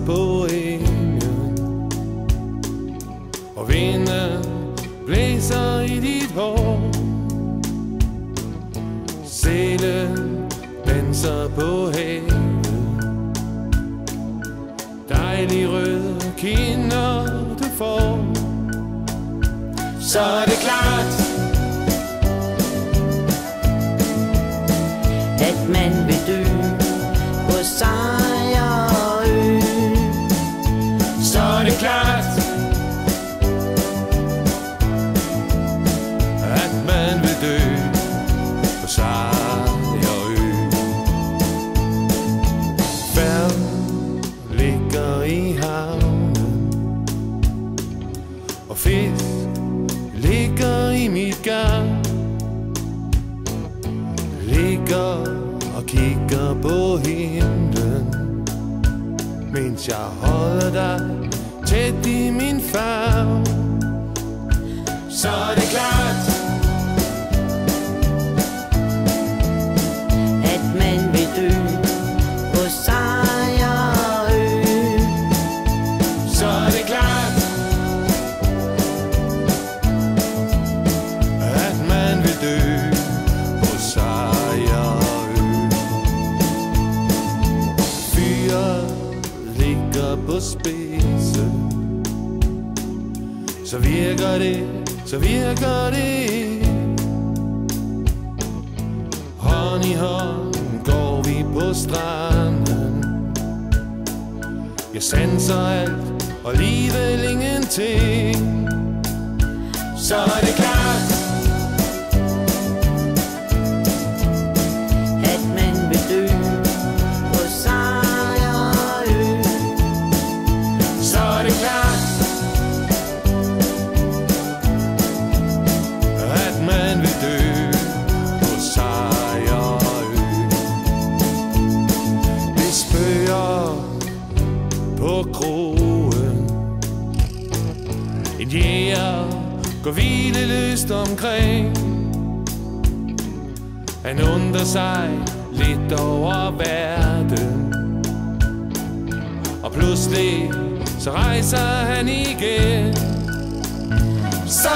på engen, og vinden blæser i dit hår. Sælen danser på havet, dejlig røde kinder du får. Så er det klart, at man vil dø på Sejerø. så er det klart, at man vil dø på Sejerø. Færgen ligger i havnen, og fisk ligger i mit garn. Ligger og kigger på himlen, mens jeg holder dig tæt i min favn. Så er det klart, At man vil dø på Sejerø. så er det klart, at man vil dø på Sejerø. Fyret ligger på spidse, så virker det. Hånd i hånd går vi på stranden. Jeg sanser alt og alligevel ingenting. Så er det klart, At man vil dø på Sejerø. så er det klart, at man vil dø på Sejerø. Det spøger på krogen, en jæger går hvileløst omkring. Han undrer sig lidt over verden, og pludselig så rejser han igen. Så